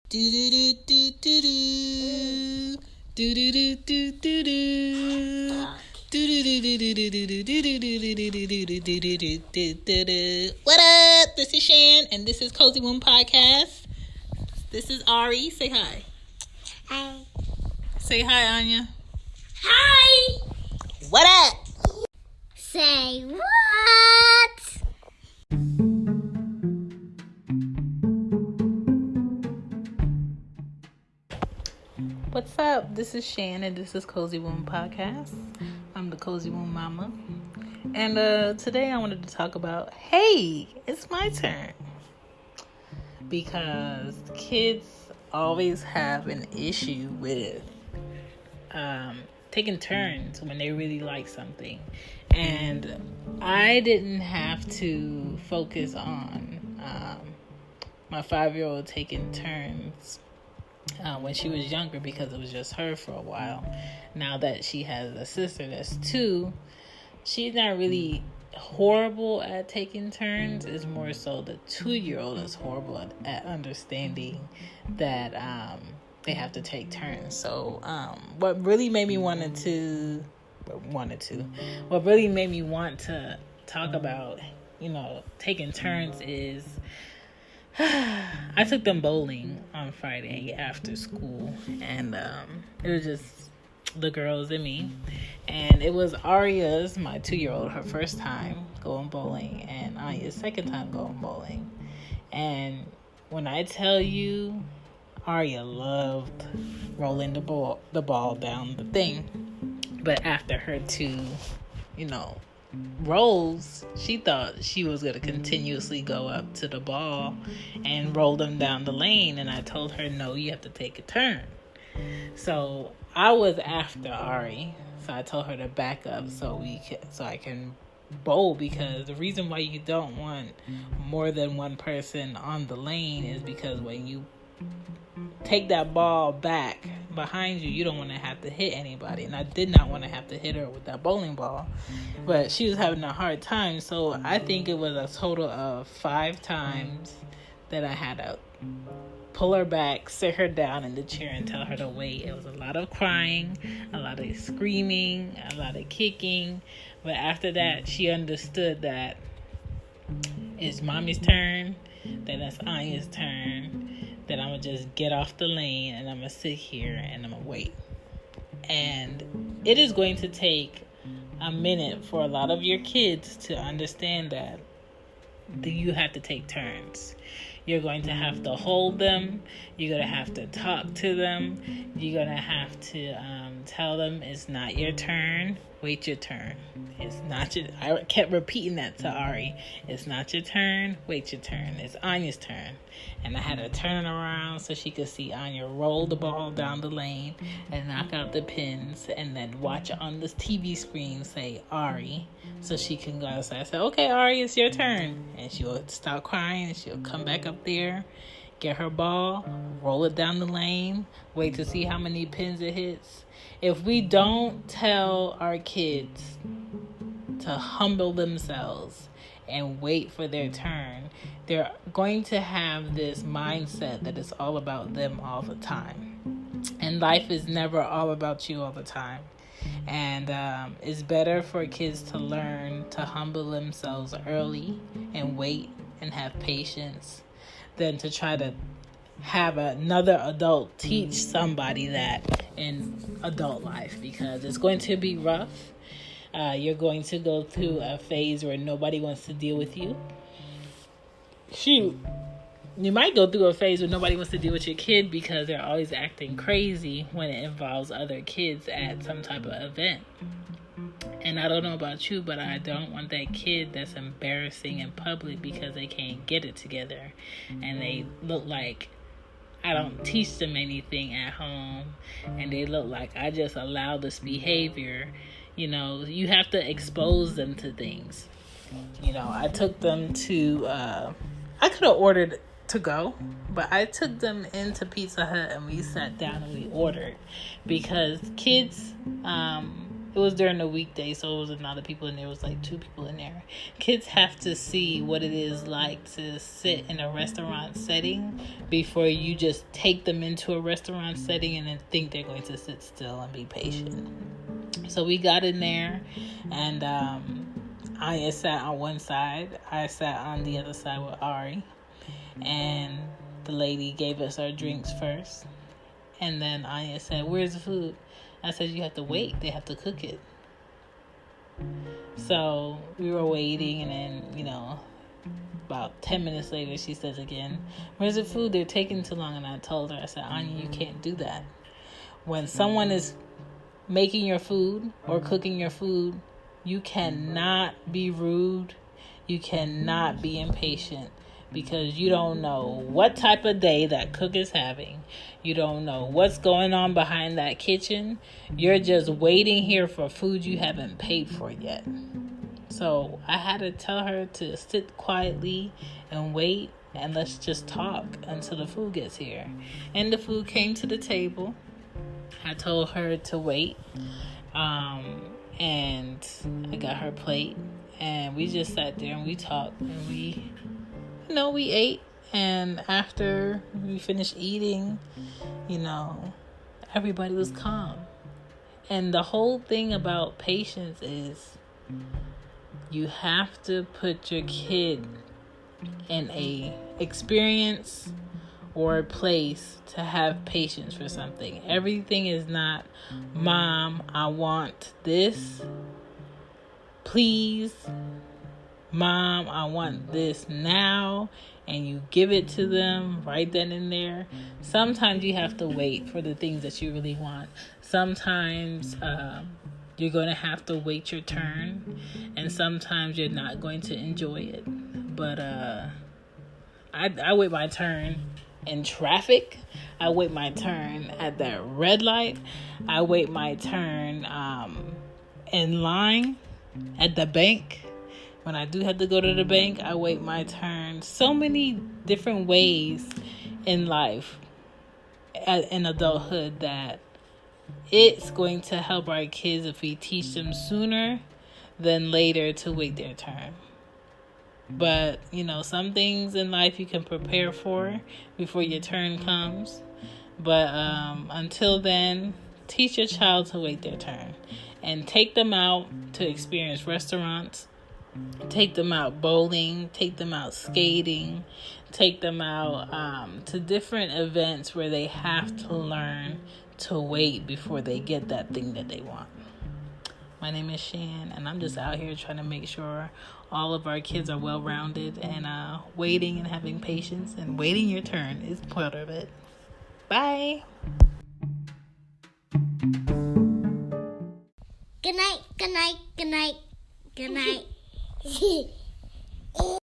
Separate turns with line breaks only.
Do do do do do do. Do do do do do do. What up? This is Shan, and this is Cozy Womb Podcast. This is Ari. Say hi.
Hi.
Say hi, Anya.
Hi.
What up?
Say what?
What's up? This is Shan, and this is Cozy Womb Podcast. I'm the Cozy Womb Mama. And today I wanted to talk about, hey, it's my turn. Because kids always have an issue with taking turns when they really like something. And I didn't have to focus on my 5-year-old taking turns when she was younger because it was just her for a while. Now that she has a sister that's 2, she's not really horrible at taking turns. It's more so the 2-year-old is horrible at understanding that they have to take turns. So what really made me want to talk about, taking turns is I took them bowling on Friday after school, and it was just the girls and me, and it was Aria's, my 2-year-old, her first time going bowling, and Anya's second time going bowling. And when I tell you, Aria loved rolling the ball down the thing, but after her 2, rolls, she thought she was going to continuously go up to the ball and roll them down the lane, and I told her, no, you have to take a turn. So I was after Ari, so I told her to back up so I can bowl, because the reason why you don't want more than one person on the lane is because when you take that ball back behind you, you don't want to have to hit anybody. And I did not want to have to hit her with that bowling ball, but she was having a hard time. So I think it was a total of 5 times that I had to pull her back, sit her down in the chair, and tell her to wait. It was a lot of crying, a lot of screaming, a lot of kicking. But after that, she understood that it's mommy's turn, then it's Anya's turn, that I'm going to just get off the lane and I'm going to sit here and I'm going to wait. And it is going to take a minute for a lot of your kids to understand that you have to take turns. You're going to have to hold them. You're going to have to talk to them. You're going to have to tell them it's not your turn. Wait your turn. It's not your... I kept repeating that to Ari. It's not your turn. Wait your turn. It's Anya's turn. And I had to turn around so she could see Anya roll the ball down the lane and knock out the pins, and then watch on this TV screen say Ari, so she can go outside. I said, okay, Ari, it's your turn. And she'll stop crying and she'll come back up there, get her ball, roll it down the lane, wait to see how many pins it hits. If we don't tell our kids to humble themselves and wait for their turn, they're going to have this mindset that it's all about them all the time. And life is never all about you all the time. And it's better for kids to learn to humble themselves early and wait and have patience than to try to have another adult teach somebody that in adult life, because it's going to be rough. You're going to go through a phase where nobody wants to deal with you. Shoot, you might go through a phase where nobody wants to deal with your kid because they're always acting crazy when it involves other kids at some type of event. And I don't know about you, but I don't want that kid that's embarrassing in public because they can't get it together and they look like I don't teach them anything at home, and they look like I just allow this behavior. You have to expose them to things. I took them to, I could have ordered to go, but I took them into Pizza Hut and we sat down and we ordered, because kids It was during the weekday, so it was a lot of people in there. It was like 2 people in there. Kids have to see what it is like to sit in a restaurant setting before you just take them into a restaurant setting and then think they're going to sit still and be patient. So we got in there, and I sat on one side. I sat on the other side with Ari. And the lady gave us our drinks first. And then Anya said, "Where's the food?" I said, "You have to wait. They have to cook it." So we were waiting, and then, about 10 minutes later, she says again, "Where's the food? They're taking too long." And I told her, I said, "Anya, you can't do that. When someone is making your food or cooking your food, you cannot be rude. You cannot be impatient. Because you don't know what type of day that cook is having. You don't know what's going on behind that kitchen. You're just waiting here for food you haven't paid for yet." So I had to tell her to sit quietly and wait, and let's just talk until the food gets here. And the food came to the table. I told her to wait, and I got her plate, and we just sat there and we talked, and we ate. And after we finished eating, everybody was calm. And the whole thing about patience is you have to put your kid in a experience or a place to have patience for something. Everything is not, "Mom, I want this. Please. Mom, I want this now," and you give it to them right then and there. Sometimes you have to wait for the things that you really want. Sometimes you're going to have to wait your turn, and sometimes you're not going to enjoy it. But I wait my turn in traffic. I wait my turn at that red light. I wait my turn in line at the bank. When I do have to go to the bank, I wait my turn. So many different ways in life, in adulthood, that it's going to help our kids if we teach them sooner than later to wait their turn. But, some things in life you can prepare for before your turn comes. But until then, teach your child to wait their turn. And take them out to experience restaurants. Take them out bowling, take them out skating, take them out to different events where they have to learn to wait before they get that thing that they want. My name is Shan, and I'm just out here trying to make sure all of our kids are well-rounded, and waiting and having patience and waiting your turn is part of it. Bye.
Good night, good night, good night, good night.